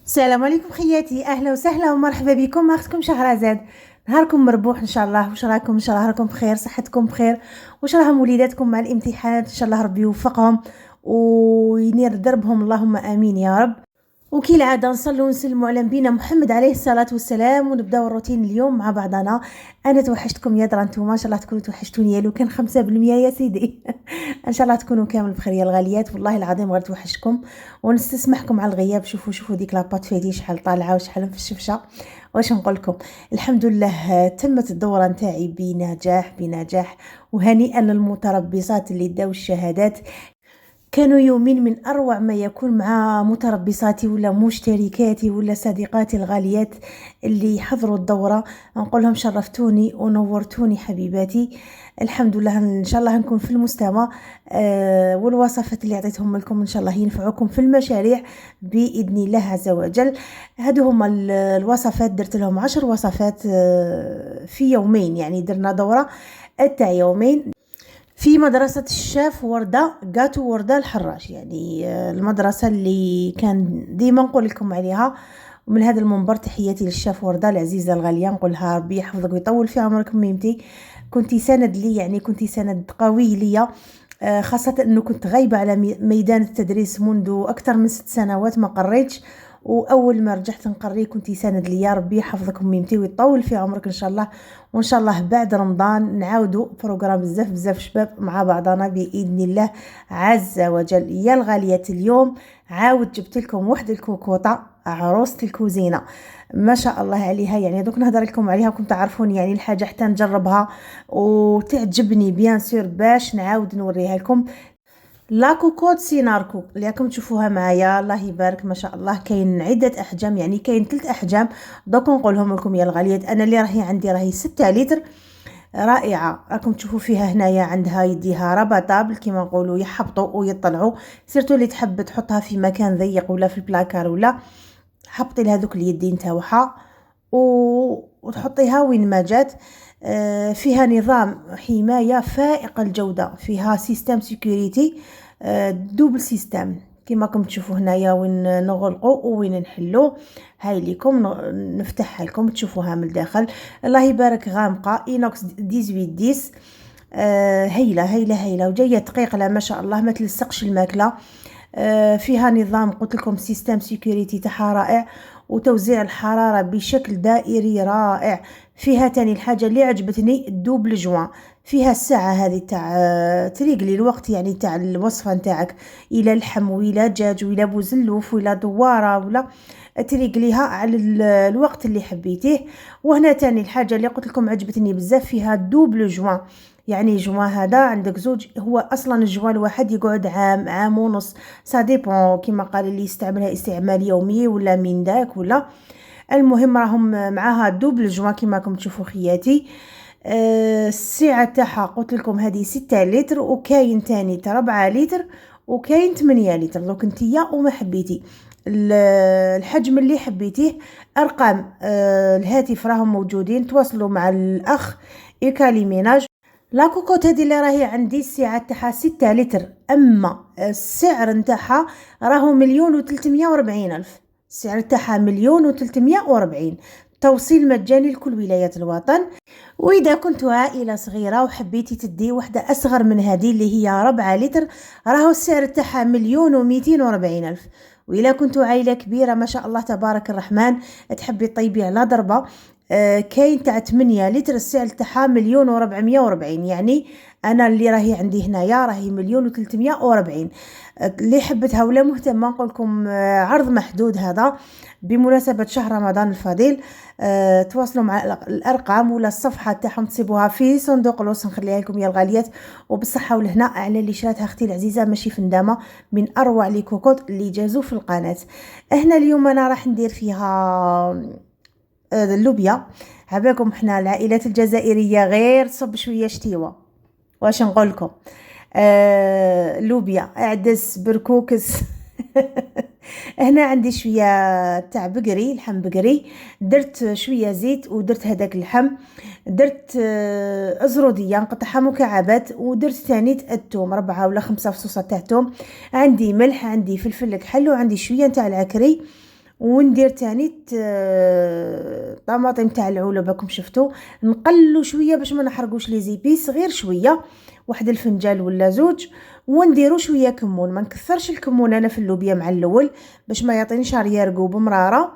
السلام عليكم خياتي، اهلا وسهلا ومرحبا بكم. ما اختكم شهرزاد. نهاركم مربوح ان شاء الله. واش راكم؟ ان شاء الله راكم بخير، صحتكم بخير. واش راهم وليداتكم مع الامتحانات؟ ان شاء الله ربي يوفقهم وينير دربهم، اللهم امين يا رب. وكي العاده نصلوا ونسلموا على نبينا محمد عليه الصلاه والسلام، ونبداو الروتين اليوم مع بعضنا. انا توحشتكم يا درا، نتوما ان شاء الله تكونوا توحشتوني، لو كان 5% يا سيدي. ان شاء الله تكونوا كامل بخير يا الغاليات، والله العظيم غير توحشتكم ونستسمحكم على الغياب. شوفوا ديك لاباط فيدي شحال طالعه وشحال مفشفشه. واش نقول لكم؟ الحمد لله تمت الدوره نتاعي بنجاح، وهنيئا للمتربصات اللي داو الشهادات. كانوا يومين من أروع ما يكون مع متربصاتي ولا مشتركاتي ولا صديقاتي الغاليات اللي حضروا الدورة. نقول لهم شرفتوني ونورتوني حبيباتي. الحمد لله، إن شاء الله نكون في المستوى. والوصفات اللي عطيتهم لكم إن شاء الله ينفعوكم في المشاريع بإذن الله عز وجل. هادو هما الوصفات، درت لهم 10 وصفات في يومين، يعني درنا دورة تاع يومين في مدرسة الشاف وردة، قاتو وردة الحراش، يعني المدرسة اللي كان ديما نقول لكم عليها. ومن هذا المنبر تحياتي للشاف وردة العزيزة الغالية، نقولها ربي يحفظك ويطول في عمرك ميمتي. كنتي سند لي، يعني كنتي سند قوي ليا. خاصة انه كنت غايبة على ميدان التدريس منذ اكثر من 6 سنوات ما قريتش، واول ما رجعت نقري كنتي سند ليا. ربي يحفظك ميمتي ويطول في عمرك ان شاء الله. وان شاء الله بعد رمضان نعاودوا بروغرام بزاف شباب مع بعضنا باذن الله عز وجل. يا الغاليات، اليوم عاود جبت لكم واحد الكوكوطه عروسه الكوزينه، ما شاء الله عليها. يعني دوك نهضر لكم عليها، كنت تعرفوني يعني الحاجه حتى نجربها وتعجبني بيان سور باش نعاود نوريها لكم. لا كوكوت سيناركو اللي راكم تشوفوها معايا، الله يبارك ما شاء الله. كاين عده احجام، يعني كاين 3 احجام. دوك نقولهم لكم يا الغاليات. انا اللي راهي عندي راهي 6 لتر، رائعه. راكم تشوفوا فيها هنايا عندها يديها ربطابل كيما نقولوا، يحبطوا ويطلعوا. سيرتو اللي تحب تحطها في مكان ضيق ولا في البلاكار ولا، حبطي لها دوك اليدين تاعها وتحطيها وين ما جات. فيها نظام حماية فائق الجودة، فيها سيستم سيكوريتي دوبل سيستم كما راكم تشوفوا هنايا، وين نغلقوا وين نحلوا. هاي ليكم نفتحها لكم تشوفوها من الداخل. الله يبارك، غامقة اينوكس 18 هايله وجايه دقيقه ما شاء الله، ما تلصقش الماكله. فيها نظام قلت لكم سيستم سيكوريتي تاعها رائع، وتوزيع الحرارة بشكل دائري رائع. فيها تاني الحاجة اللي عجبتني الدوبل جوان. فيها الساعة هذه تاع تريقلي الوقت، يعني تاع الوصفة نتاعك، إلى لحم وإلى دجاج وإلى بوزلوف وإلى دوارة ولا تريقليها على الوقت اللي حبيتيه. وهنا تاني الحاجة اللي قلت لكم عجبتني بزاف، فيها دوبل جوان. يعني جوان هذا عندك زوج، هو اصلا الجوان الواحد يقعد عام ونص، سا ديبون كيما قال اللي يستعملها استعمال يومي ولا من داك ولا. المهم راهم معاها دوبل جوان كيما راكم تشوفوا خياتي. السعه تاعها قلت لكم هذه 6 لتر، وكاين تاني تاع 4 لتر، وكاين 8 لتر. دوك نتيا وما حبيتي الحجم اللي حبيتيه. ارقام الهاتف راهم موجودين، تواصلوا مع الاخ إيكالي ميناج. لا كوكوت هذه اللي راهي عندي السعه تاعها 6 لتر، اما السعر نتاعها راهو 1,340,000. السعر تاعها 1,340,000. توصيل مجاني لكل ولايات الوطن. واذا كنتوا عائله صغيره وحبيتي تدي وحده اصغر من هذه اللي هي 4 لتر، راهو السعر تاعها 1,240,000. وإلا كنتوا عائله كبيره ما شاء الله تبارك الرحمن، تحبي طيبي على ضربه، كاين تاع 8 لتر السعر تاعها 1,440,000. يعني انا اللي راهي عندي هنايا راهي 1,340,000. اللي حبتها ولا مهتمه نقول لكم عرض محدود هذا بمناسبه شهر رمضان الفضيل. تواصلوا مع الارقام ولا الصفحه تاعهم، تصيبوها في صندوق الوصف نخليها لكم يا الغاليات. وبالصحه والهنا على اللي شراتها اختي العزيزه، ماشي في ندامه، من اروع لي كوكوت اللي جازوا في القناه. هنا اليوم انا راح ندير فيها اللوبيا. عباكم حنا العائلات الجزائريه غير تصب شويه شتيوه. واش نقول لكم؟ لوبيا، عدس، بركوكس. هنا عندي شويه تاع بقري، لحم بقري. درت شويه زيت ودرت هذاك اللحم. درت ازروديه نقطعها مكعبات، ودرت ثاني الثوم 4 ولا 5 فصوصات تاع ثوم. عندي ملح، عندي فلفل كحل، وعندي شويه تاع العكري، وندير تاني طماطم تاع العلبه راكم شفتوا. نقلو شويه باش ما نحرقوش لي زيبيس، غير شويه، واحد الفنجان ولا زوج. ونديرو شويه كمون، ما نكثرش الكمون انا في اللوبيا مع الاول باش ما يعطينيش ريارقوب مراره.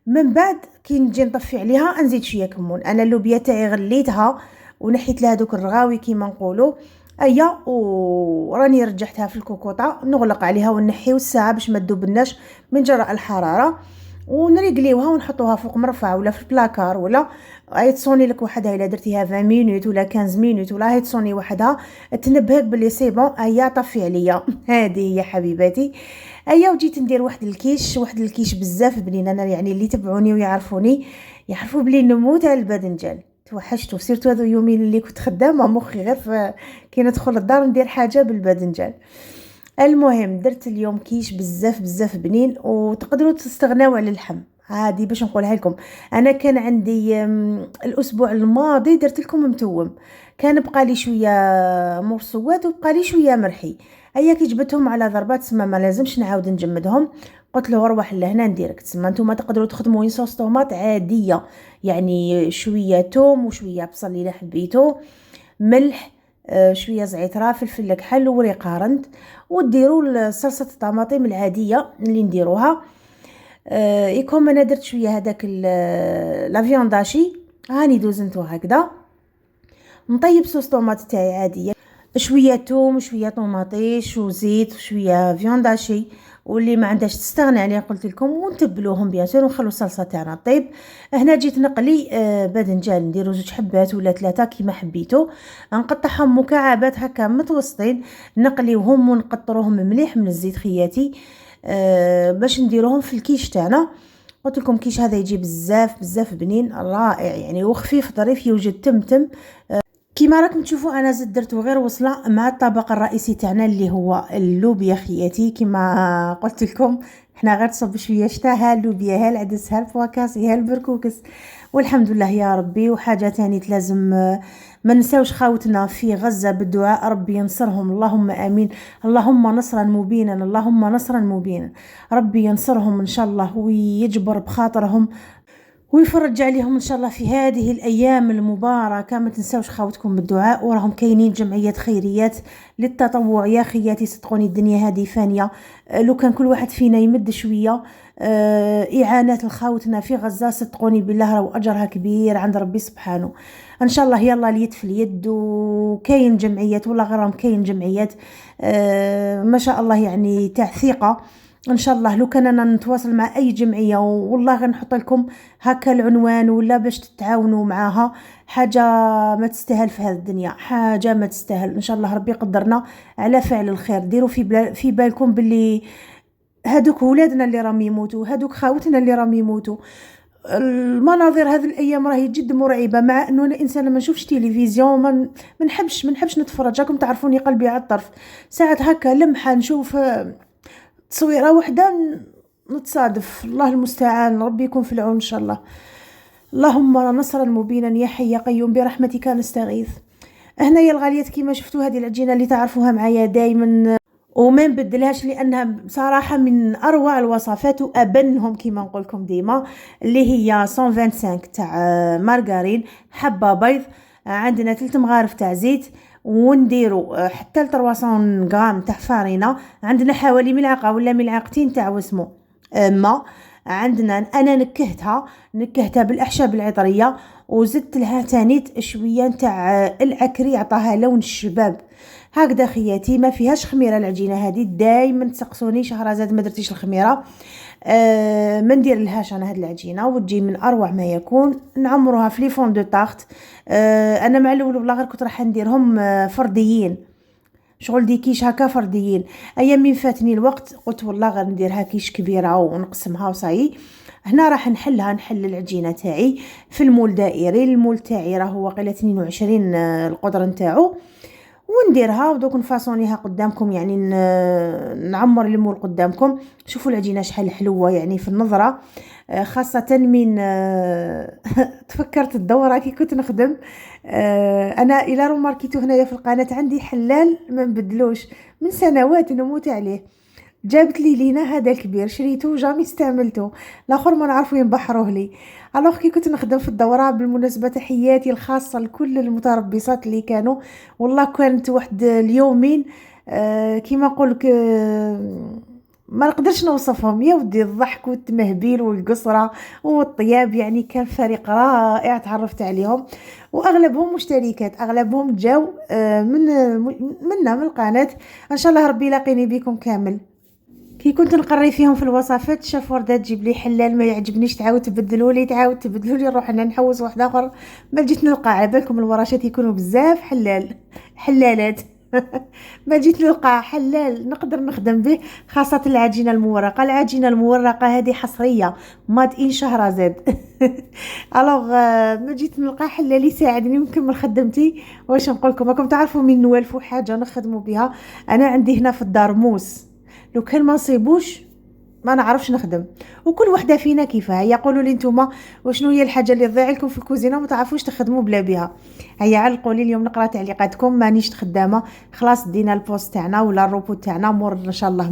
من بعد كي نجي نطفي عليها نزيد شويه كمون. انا اللوبيا تاعي غليتها ونحيت لها دوك الرغاوي كيما نقولوا، ايا وراني رجعتها في الكوكوطه، نغلق عليها ونحيو الساعه باش ما تذوبناش من جراء الحراره، ونريقليوها ونحطوها فوق مرفع ولا في البلاكار، ولا هاي تصوني لك وحدها الا درتيها 20 مينوت ولا 15 مينوت، ولا هاي تصوني وحدها تنبهك بلي سي بون ايا طفي عليا. هذه هي حبيباتي. ايا وجيت ندير واحد الكيش بزاف بنين. انا يعني اللي تبعوني ويعرفوني يعرفوا بلي نموت على الباذنجان، توحشتو سيرتو هذو يومين اللي كنت خدامه مخي غير كي ندخل الدار ندير حاجه بالباذنجان. المهم درت اليوم كيش بزاف بنين، وتقدروا تستغناو على اللحم عادي. باش نقولها لكم، انا كان عندي الاسبوع الماضي درت لكم متوم، كان بقى لي شويه مرصوات وبقى لي شويه مرحي. ايا كي جبتهم على ضربات تسمى ما لازمش نعاود نجمدهم، قلت له روح لهنا نديرك تسمى نتوما تقدروا تخدموا صوص طوماط عاديه، يعني شويه توم وشويه بصل الا حبيتو، ملح، شويه زعتره، فلفل كحل وريق قارنت، وديروا صلصه الطماطم العاديه اللي نديروها. يكون انا درت شويه هذاك لا فيونداشي، هاني دوزنتو هكذا. نطيب صوص طوماط تاعي عاديه، شويه توم وشويه طوماطيش وزيت وشويه فيونداشي، واللي ما عندهاش تستغنى عليه قلت لكم، ونتبلوهم بيان سور ونخلو الصلصه تاعنا طيب. هنا جيت نقلي باذنجان، نديرو 2 حبات ولا 3 كيما حبيتو، نقطعهم مكعبات هكا متوسطين، نقليوهم ونقطروهم مليح من الزيت خياتي باش نديروهم في الكيش تاعنا. قلت لكم كيش هذا يجي بزاف بنين رائع يعني، وخفيف ظريف، يوجد تمتم. كيما راكم تشوفوا انا زدت درتو غير وصله مع الطبق الرئيسي تاعنا اللي هو اللوبيا خياتي. كيما قلت لكم احنا غير تصب شويه شتاها اللوبيا، ها العدس، ها الفواكس، ها البركوكس، والحمد لله يا ربي. وحاجه تاني لازم ما نساوش خاوتنا في غزه بالدعاء، ربي ينصرهم، اللهم امين، اللهم نصرا مبينا، اللهم نصرا مبينا، ربي ينصرهم ان شاء الله ويجبر بخاطرهم ويفرج عليهم ان شاء الله في هذه الايام المباركه. ما تنساوش خاوتكم بالدعاء، وراهم كاينين جمعيات خيريات للتطوع يا خياتي، صدقوني الدنيا هذه فانيه، لو كان كل واحد فينا يمد شويه اعانات لخاوتنا في غزه، صدقوني بالله راهو اجرها كبير عند ربي سبحانه. ان شاء الله يلا اليد في اليد، وكاين جمعيات ولا غيرهم، كاين جمعيات ما شاء الله يعني تاع ثقه. ان شاء الله لو كان انا نتواصل مع اي جمعيه والله غنحط لكم هكا العنوان، ولا باش تتعاونوا معاها، حاجه ما تستاهل في هذه الدنيا، حاجه ما تستاهل. ان شاء الله ربي يقدرنا على فعل الخير. ديروا في بالكم باللي هادوك ولادنا اللي راهم يموتوا، هادوك خاوتنا اللي راهم يموتوا. المناظر هذه الايام راهي جد مرعبه، مع انه انا انسانه ما نشوفش تلفزيون، ما نحبش نتفرج، راكم تعرفوني قلبي على الطرف. ساعات هكا لمحه نشوف تصويره وحده نتصادف، الله المستعان، ربي يكون في العون ان شاء الله. اللهم نصرا مبينا يا حي يا قيوم برحمتك نستغيث. هنايا الغاليات كيما شفتوا هذه العجينه اللي تعرفوها معايا دائما وما نبدلهاش، لانها بصراحه من اروع الوصفات وابنهم كيما نقول لكم ديما، اللي هي 125 تاع مارغرين، حبه بيض، عندنا 3 مغارف تاع زيت، ونديرو حتى 300 غرام تاع فارينه، عندنا حوالي ملعقه ولا ملعقتين تاع وسمو ما، عندنا انا نكهتها بالاعشاب العطريه، وزدت لها تانيت شويه تاع العكري عطاها لون الشباب هكذا خياتي. ما فيهاش خميره العجينه هذه، دائما تسقسوني شهرزاد ما درتيش الخميره. ما ندير لهاش انا هاد العجينه، وتجي من اروع ما يكون. نعمروها في لي فون دو طارت. انا مع الاول والله غير كنت راح نديرهم فرديين، شغل دي كيش هكا فرديين. ايام من فاتني الوقت قلت والله غير نديرها كيش كبيره ونقسمها وصاي. هنا راح نحل العجينه تاعي في المول دائري. المول تاعي راه هو قيله 22 القدر نتاعو، ونديرها ودوك نفاصونيها قدامكم، يعني نعمر المول قدامكم. شوفوا العجينه شحال حلوه يعني في النظره، خاصه من تفكرت الدوره كي كنت نخدم انا الى روماركيتو هنايا في القناه عندي حلال ما نبدلوش من سنوات نموت عليه، جابت لي لينا هذا الكبير، شريته جامي استعملته، الاخر ما نعرف وين بحروه لي. الوغ كي كنت نخدم في الدوره، بالمناسبه تحياتي الخاصه لكل المتربصات اللي كانوا، والله كانت واحد اليومين كيما نقولك ما نقدرش نوصفهم يا ودي، الضحك والتمهبيل والقصرة والطياب، يعني كان فريق رائع تعرفت عليهم. واغلبهم مشتركات، اغلبهم جاو من القناة. ان شاء الله ربي يلاقيني بكم كامل. كي كنت نقري فيهم في الوصفات، شاف وردة تجيب لي حلال ما يعجبنيش، تعاود تبدلوا لي، تعاود تبدلوا لي، نروح انا نحوس واحد اخر. ما جيت نلقى، على بالكم الورشات يكونوا بزاف حلالات. ما جيت نلقى حلال نقدر نخدم به، خاصة العجينة المورقة. العجينة المورقة هذه حصرية ماد ان شهرزاد. الوغ ما جيت نلقى حلال يساعدني ونكمل خدمتي. واش نقول لكم، راكم تعرفوا من نوالفوا حاجة نخدموا بها. انا عندي هنا في الدار موس، لو كان ما نصيبوش ما نعرفش نخدم. وكل وحده فينا كيفها. يقولوا لي نتوما وشنو هي الحاجه اللي تضيع لكم في الكوزينه وما تعرفوش تخدموا بلا بها؟ هيا علقوا لي اليوم نقرا تعليقاتكم. مانيش خدامه، خلاص دينا البوست تاعنا ولا الروبو تاعنا مور ان شاء الله،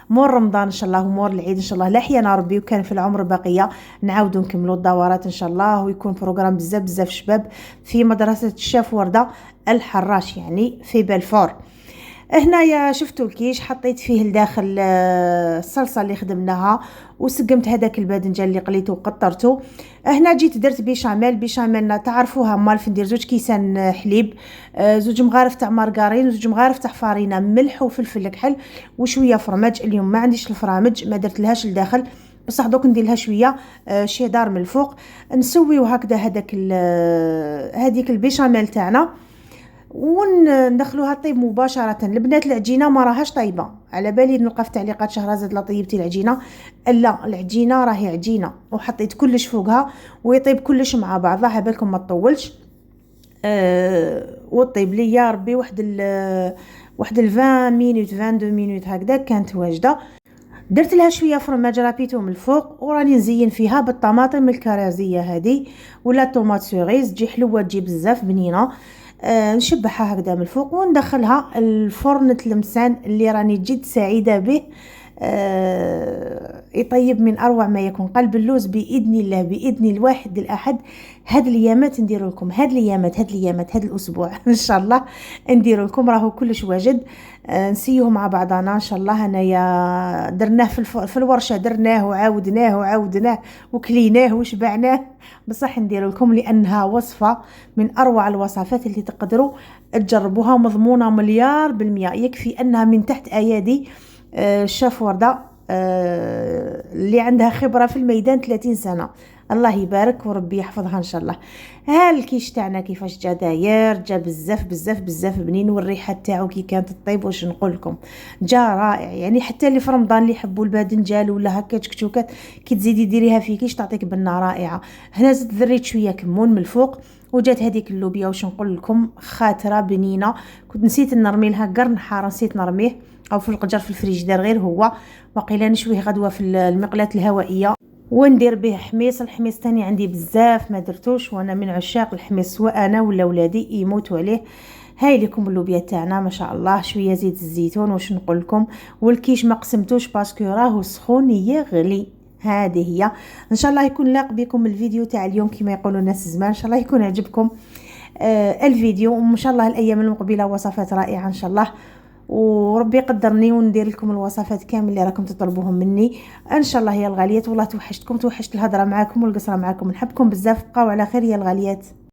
مور رمضان ان شاء الله ومور العيد ان شاء الله، لا حيانا ربي وكان في العمر بقيه نعاودوا نكملوا الدورات ان شاء الله، ويكون بروغرام بزاف شباب في مدرسه الشاف ورده الحراش، يعني في بلفور. هنايا شفتوا الكيش حطيت فيه لداخل الصلصه اللي خدمناها، وسقمت هذاك الباذنجان اللي قليته وقطرته. هنا جيت درت بيشاميل تعرفوها مال ندير 2 كيسان حليب، 2 مغارف تاع مارغرين، 2 مغارف تاع فارينه، ملح وفلفل كحل وشويه فرماج. اليوم ما عنديش الفرامج ما درت لهاش لداخل، بصح دوك ندير لها شويه شيدار من الفوق. نسويو هكذا هذيك البيشاميل تاعنا وندخلوها طيب مباشره. البنات العجينه ما راهاش طيبه، على بالي نلقى في تعليقات شهرزاد لا طيبتي العجينه. لا، العجينه راهي عجينه وحطيت كلش فوقها ويطيب كلش مع بعضها. على بالكم ما تطولش وطيب لي يا ربي واحد 20 مينوت 22 مينوت هكذا كانت واجده. درت لها شويه فرماج رابيتو من الفوق، وراني نزين فيها بالطماطم الكرازيه هذه ولا طوماط سوريز، تجي حلوه تجي بزاف بنينه. نشبعها هكذا من الفوق وندخلها الفرن تلمسان اللي راني جد سعيده به. يطيب من اروع ما يكون. قلب اللوز باذن الله، باذن الواحد الاحد هاد الايامات ندير لكم، هاد الايامات هاد الاسبوع ان شاء الله ندير لكم، راهو كلش واجد. نسيوه مع بعضنا ان شاء الله. انايا درناه في الورشه، درناه وعاودناه وكليناه وشبعناه. بصح ندير لكم لانها وصفه من اروع الوصفات اللي تقدروا تجربوها، مضمونه 100%. يكفي انها من تحت ايادي الشاف ورده اللي عندها خبره في الميدان 30 سنه، الله يبارك وربي يحفظها ان شاء الله. ها الكيش تاعنا كيفاش جا داير، جا بزاف بنين، والريحه تاعو كي كانت طيب واش نقول لكم، جا رائع. يعني حتى اللي في رمضان اللي يحبوا الباذنجان ولا هكا تشكشوكات كي تزيدي ديريها في كيش تعطيك بنه رائعه. هنا زدت ذريت شويه كمون من الفوق، وجات هذيك اللوبيا واش نقول لكم خاطره بنينه. كنت نسيت نرمي لها قرن حار، نسيت نرميه او في القجر في الفريجدار غير هو، وقيلا نشويه غدوه في المقلاة الهوائيه وندير به حميص. الحميص تاني عندي بزاف ما درتوش، وانا من عشاق الحميص سواء انا ولا ولادي يموتوا عليه. هاي لكم اللوبيا تاعنا ما شاء الله، شويه زيت الزيتون واش نقول لكم. والكيش ما قسمتوش باسكو راهو سخون يغلي. هذه هي. ان شاء الله يكون لاق بكم الفيديو تاع اليوم كما يقولوا الناس زمان. ان شاء الله يكون عجبكم الفيديو، وان شاء الله الايام المقبله وصفات رائعه ان شاء الله، وربي يقدرني وندير لكم الوصفات كامل اللي راكم تطلبوهم مني ان شاء الله. يا الغاليات والله توحشت الهضره معاكم والقصره معاكم، نحبكم بزاف، بقاو على خير يا الغاليات.